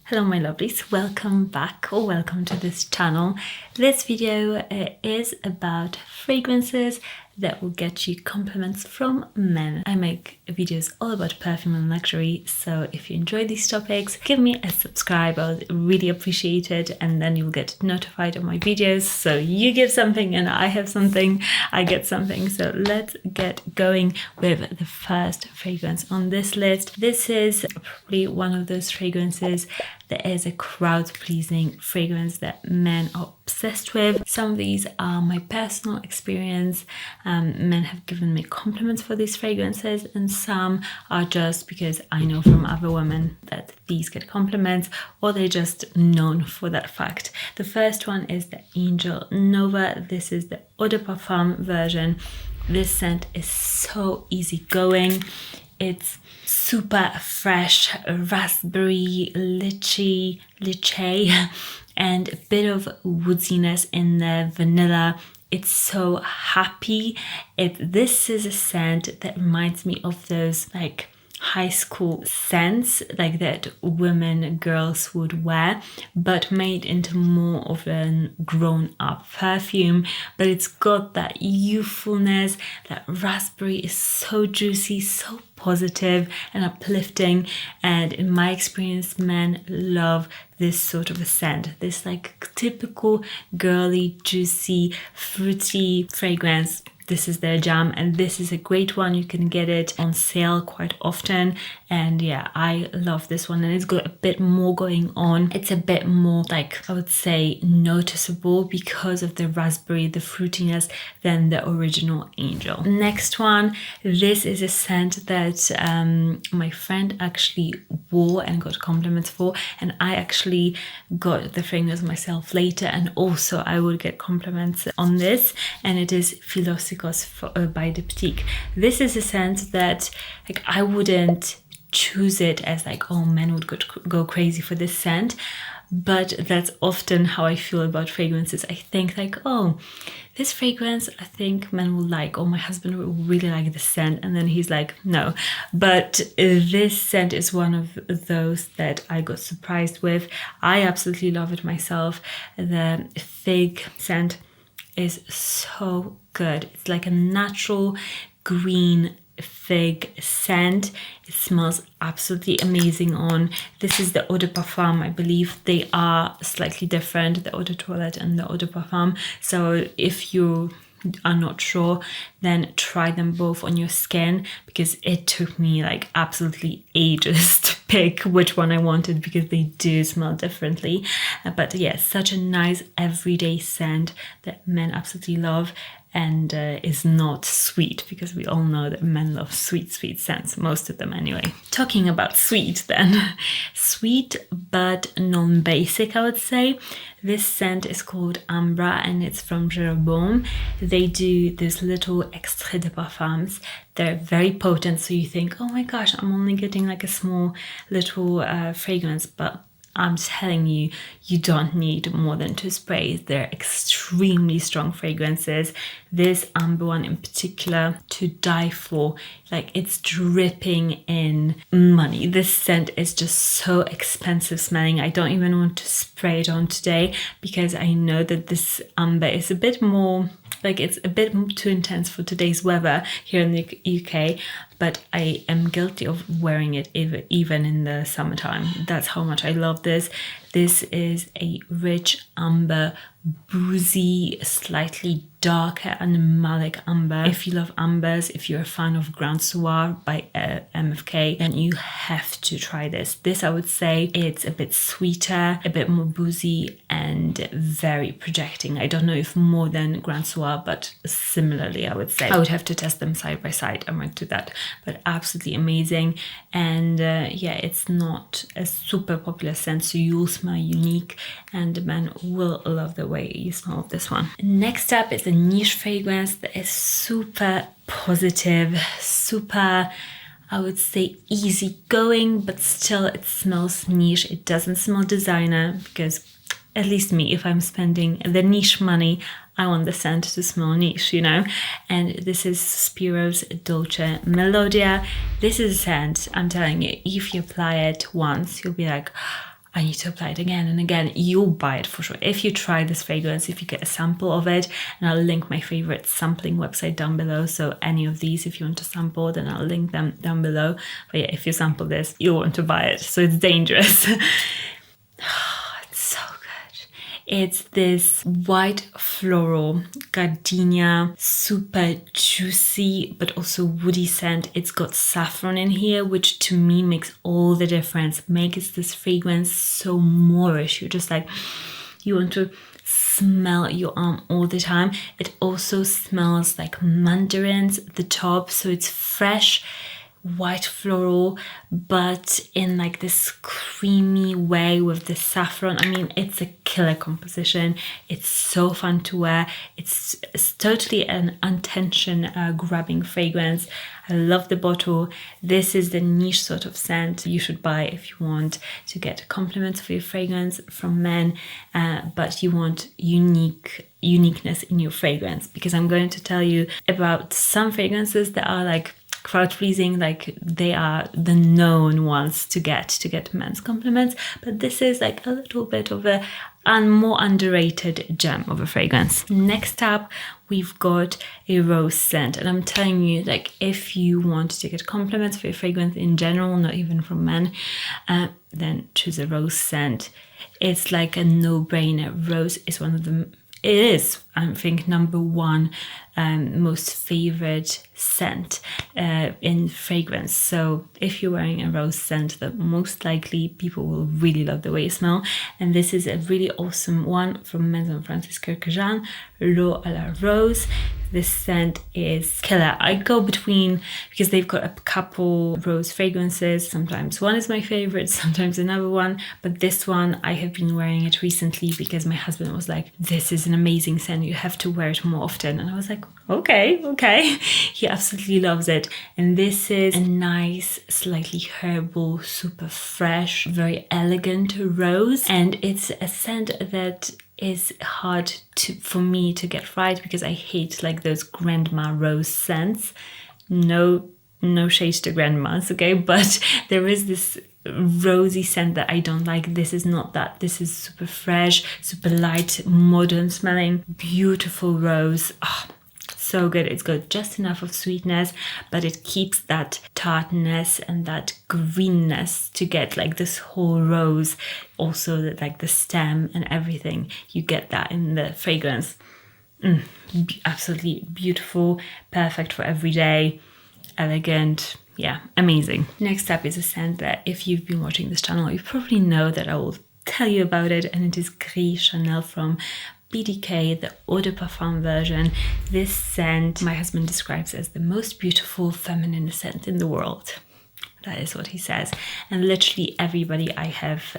Hello my lovelies, welcome back or welcome to this channel. This video is about fragrances that will get you compliments from men. I make videos all about perfume and luxury, so if you enjoy these topics, give me a subscribe, I would really appreciate it, and then you'll get notified of my videos. So you give something and I have something, I get something. So let's get going with the first fragrance on this list. This is probably one of those fragrances that is a crowd-pleasing fragrance that men are obsessed with. Some of these are my personal experience. Men have given me compliments for these fragrances, and some are just because I know from other women that these get compliments, or they're just known for that fact. The first one is the Angel Nova. This is the Eau de Parfum version. This scent is so easygoing. It's super fresh, raspberry, lychee, and a bit of woodiness in the vanilla. It's so happy. This is a scent that reminds me of those like high school scents like that girls would wear, but made into more of a grown-up perfume. But it's got that youthfulness. That raspberry is so juicy, so positive and uplifting, and in my experience men love this sort of a scent, this like typical girly, juicy, fruity fragrance. This is their jam, and this is a great one. You can get it on sale quite often, and yeah, I love this one. And it's got a bit more going on. It's a bit more, like, I would say, noticeable because of the raspberry, the fruitiness, than the original Angel. Next one, this is a scent that my friend actually wore and got compliments for, and I actually got the fragrance myself later, and also I would get compliments on this, and it is Philosykos by Diptyque. This is a scent that, like, I wouldn't choose it as like, oh, men would go crazy for this scent, but that's often how I feel about fragrances. I think like, oh, this fragrance I think men will like, or my husband will really like this scent, and then he's like, no. But this scent is one of those that I got surprised with. I absolutely love it myself. The fig scent is so good. It's like a natural green fig scent. It smells absolutely amazing on. This is the Eau de Parfum. I believe they are slightly different, the Eau de Toilette and the Eau de Parfum. So if you are not sure, then try them both on your skin, because it took me like absolutely ages to pick which one I wanted, because they do smell differently. But yeah, such a nice everyday scent that men absolutely love, and is not sweet, because we all know that men love sweet scents, most of them anyway. Talking about sweet then, sweet but non-basic, I would say. This scent is called Ambra, and it's from Jeroboam. They do those little extraits de parfums. They're very potent, so you think, oh my gosh, I'm only getting like a small little fragrance, but I'm telling you, you don't need more than 2 sprays. They're extremely strong fragrances. This Amber one in particular, to die for. Like, it's dripping in money. This scent is just so expensive smelling. I don't even want to spray it on today, because I know that this Amber is a bit more, like, it's a bit too intense for today's weather here in the UK, but I am guilty of wearing it even in the summertime. That's how much I love this. This is a rich amber, boozy, slightly darker animalic amber. If you love ambers, if you're a fan of Grand Soir by MFK, then you have to try this. This, I would say, it's a bit sweeter, a bit more boozy, and very projecting. I don't know if more than Grand Soir, but similarly, I would say. I would have to test them side by side. I might do that, but absolutely amazing. And yeah, it's not a super popular scent, so you'll smell unique, and men will love the way you smell this one. Next up is a niche fragrance that is super positive, super, I would say, easygoing, but still it smells niche. It doesn't smell designer, because at least me, if I'm spending the niche money, I want the scent to smell niche, you know? And this is Sospiro's Dolce Melodia. This is a scent, I'm telling you, if you apply it once, you'll be like, I need to apply it again and again. You'll buy it for sure. If you try this fragrance, if you get a sample of it, and I'll link my favorite sampling website down below. So any of these, if you want to sample, then I'll link them down below. But yeah, if you sample this, you'll want to buy it. So it's dangerous. It's so good. It's this white floral gardenia, super juicy, but also woody scent. It's got saffron in here, which to me makes all the difference. Makes this fragrance so Moorish. You're just like, you want to smell your arm all the time. It also smells like mandarins at the top, so it's fresh white floral, but in like this creamy way with the saffron. I mean, it's a killer composition. It's so fun to wear. It's totally an attention grabbing fragrance. I love the bottle. This is the niche sort of scent you should buy if you want to get compliments for your fragrance from men, but you want uniqueness in your fragrance, because I'm going to tell you about some fragrances that are like crowd pleasing, like they are the known ones to get men's compliments, but this is like a little bit of a more underrated gem of a fragrance. Next up, we've got a rose scent, and I'm telling you, like, if you want to get compliments for your fragrance in general, not even from men, then choose a rose scent. It's like a no-brainer. Rose is one of them. It is, I think, number one most favorite scent in fragrance. So if you're wearing a rose scent, then most likely people will really love the way you smell. And this is a really awesome one from Maison Francis Kurkdjian, L'Eau à la Rose. This scent is killer. I go between, because they've got a couple rose fragrances. Sometimes one is my favorite, sometimes another one. But this one, I have been wearing it recently because my husband was like, this is an amazing scent. You have to wear it more often. And I was like, okay. He absolutely loves it. And this is a nice, slightly herbal, super fresh, very elegant rose. And it's a scent that is hard for me to get right, because I hate like those grandma rose scents. No shade to grandmas, okay? But there is this rosy scent that I don't like. This is not that. This is super fresh, super light, modern smelling, beautiful rose. Oh, so good. It's got just enough of sweetness, but it keeps that tartness and that greenness to get like this whole rose. Also like the stem and everything, you get that in the fragrance. Absolutely beautiful, perfect for every day, elegant. Yeah, amazing. Next up is a scent that if you've been watching this channel, you probably know that I will tell you about it, and it is Gris Charnel from BDK, the Eau de Parfum version. This scent my husband describes as the most beautiful feminine scent in the world. That is what he says. And literally everybody I have,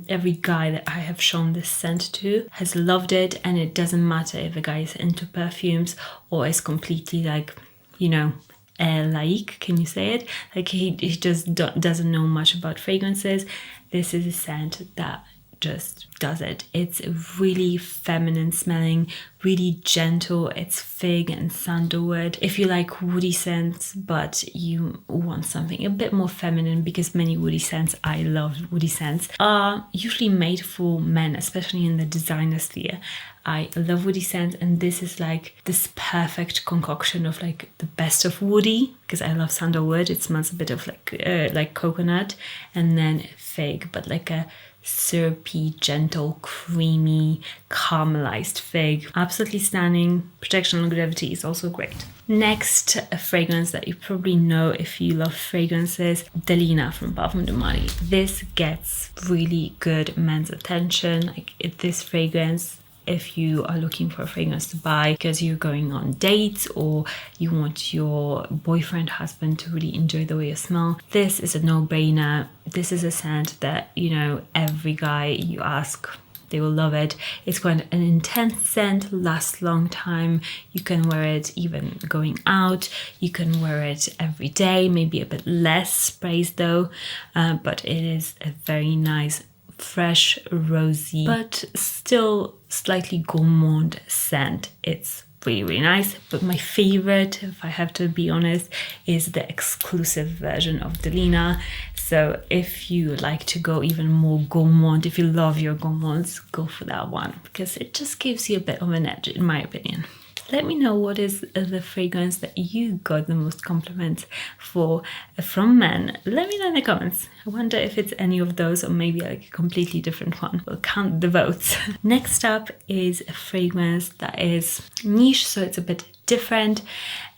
every guy that I have shown this scent to has loved it. And it doesn't matter if a guy is into perfumes or is completely like, you know, laïque, can you say it? Like he just doesn't know much about fragrances. This is a scent that just does it. It's really feminine smelling, really gentle. It's fig and sandalwood. If you like woody scents but you want something a bit more feminine, because many woody scents, I love woody scents, are usually made for men, especially in the designer sphere. I love woody scents, and this is like this perfect concoction of like the best of woody, because I love sandalwood. It smells a bit of like coconut, and then fig, but like a syrupy, gentle, creamy, caramelized fig. Absolutely stunning. Protection and longevity is also great. Next, a fragrance that you probably know if you love fragrances, Delina from Parfums de Marly. This gets really good men's attention. Like this fragrance, if you are looking for a fragrance to buy because you're going on dates or you want your boyfriend, husband to really enjoy the way you smell, this is a no-brainer. This is a scent that, you know, every guy you ask, they will love it. It's quite an intense scent, lasts a long time. You can wear it even going out. You can wear it every day, maybe a bit less sprays though, but it is a very nice, fresh, rosy, but still slightly gourmand scent. It's really, really nice. But my favorite, if I have to be honest, is the exclusive version of Delina. So if you like to go even more gourmand, if you love your gourmands, go for that one, because it just gives you a bit of an edge, in my opinion. Let me know what is the fragrance that you got the most compliments for from men. Let me know in the comments. I wonder if it's any of those or maybe like a completely different one. We'll count the votes. Next up is a fragrance that is niche, so it's a bit different,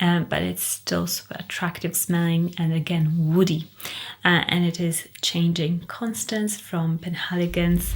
but it's still super attractive smelling and again woody. And it is Changing Constance from Penhaligon's.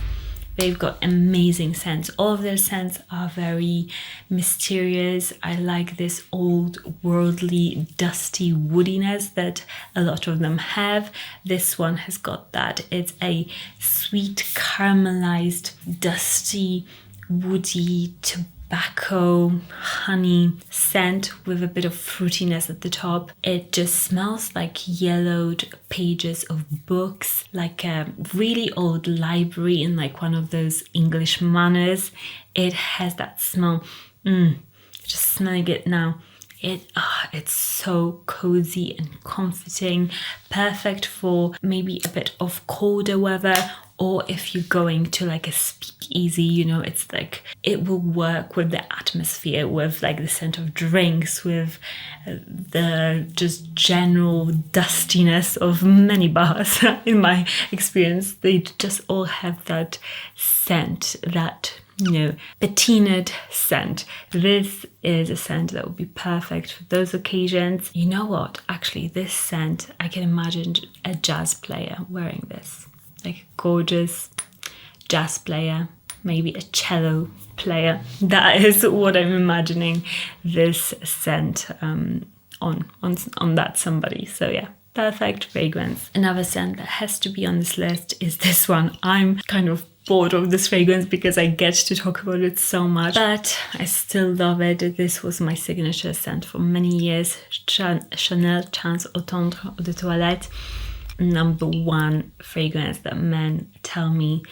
They've got amazing scents. All of their scents are very mysterious. I like this old worldly dusty woodiness that a lot of them have. This one has got that. It's a sweet caramelized dusty woody tobacco honey scent with a bit of fruitiness at the top. It just smells like yellowed pages of books, like a really old library in like one of those English manors. It has that smell. Just smelling it now. It's so cozy and comforting, perfect for maybe a bit of colder weather, or if you're going to like a speakeasy, you know, it's like it will work with the atmosphere, with like the scent of drinks, with the just general dustiness of many bars. In my experience, they just all have that scent, that, you know, patinaed scent. This is a scent that would be perfect for those occasions. You know what? Actually, this scent, I can imagine a jazz player wearing this. Like a gorgeous jazz player, maybe a cello player. That is what I'm imagining this scent on that somebody. So yeah. Perfect fragrance. Another scent that has to be on this list is this one. I'm kind of bored of this fragrance because I get to talk about it so much, but I still love it. This was my signature scent for many years. Chanel Eau Tendre EDT. #1 fragrance that men tell me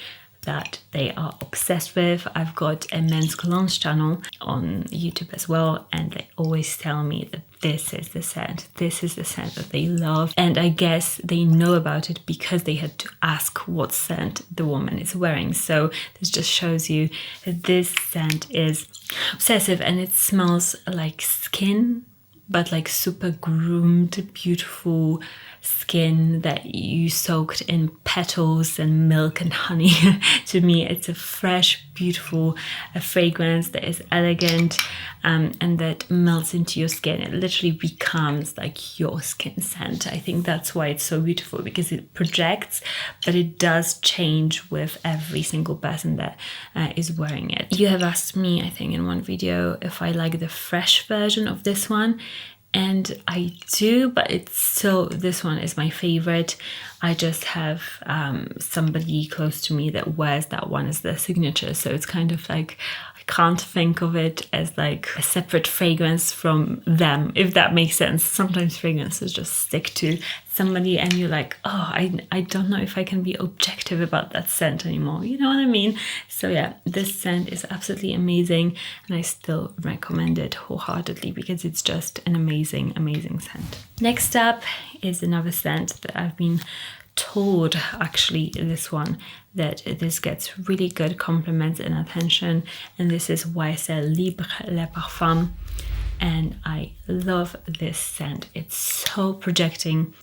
that they are obsessed with. I've got a men's colognes channel on YouTube as well, and they always tell me that this is the scent that they love. And I guess they know about it because they had to ask what scent the woman is wearing. So this just shows you that this scent is obsessive, and it smells like skin, but like super groomed, beautiful skin that you soaked in petals and milk and honey. To me, it's a fresh, beautiful fragrance that is elegant and that melts into your skin. It literally becomes like your skin scent. I think that's why it's so beautiful, because it projects, but it does change with every single person that is wearing it. You have asked me, I think in one video, if I like the fresh version of this one. And I do, but it's still, this one is my favorite. I just have somebody close to me that wears that one as their signature. So it's kind of like, I can't think of it as like a separate fragrance from them, if that makes sense. Sometimes fragrances just stick to somebody and you're like, oh, I don't know if I can be objective about that scent anymore. You know what I mean? So yeah, this scent is absolutely amazing, and I still recommend it wholeheartedly because it's just an amazing, amazing scent. Next up is another scent that I've been told, actually, this one, that this gets really good compliments and attention, and this is Libre Le Parfum. And I love this scent. It's so projecting.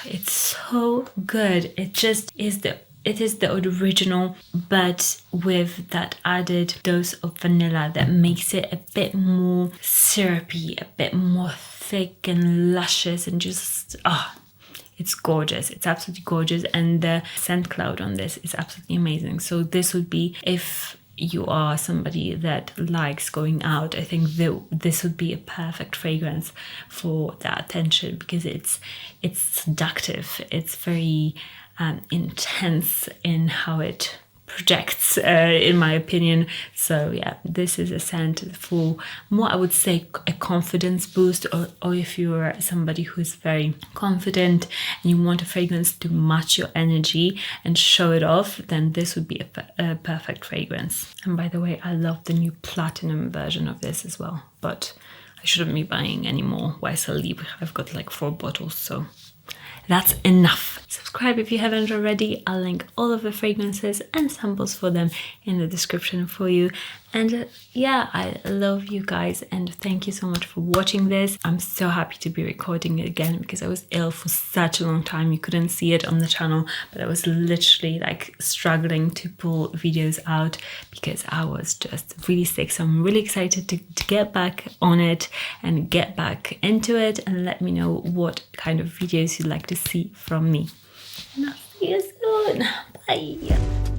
It's so good. It just is it is the original, but with that added dose of vanilla that makes it a bit more syrupy, a bit more thick and luscious, and just it's gorgeous. It's absolutely gorgeous, and the scent cloud on this is absolutely amazing. So this would be, if you are somebody that likes going out, I think this would be a perfect fragrance for that attention, because it's seductive. It's very intense in how it projects, in my opinion. So yeah, this is a scent for more, I would say, a confidence boost, or if you're somebody who's very confident and you want a fragrance to match your energy and show it off, then this would be a perfect fragrance. And by the way, I love the new platinum version of this as well. but I shouldn't be buying any more YSL Libre. I've got like 4 bottles, so that's enough. Subscribe if you haven't already. I'll link all of the fragrances and samples for them in the description for you. And yeah, I love you guys and thank you so much for watching this. I'm so happy to be recording it again because I was ill for such a long time. You couldn't see it on the channel, but I was literally like struggling to pull videos out because I was just really sick. So I'm really excited to get back on it and get back into it, and let me know what kind of videos you'd like to see from me. And I'll see you soon. Bye.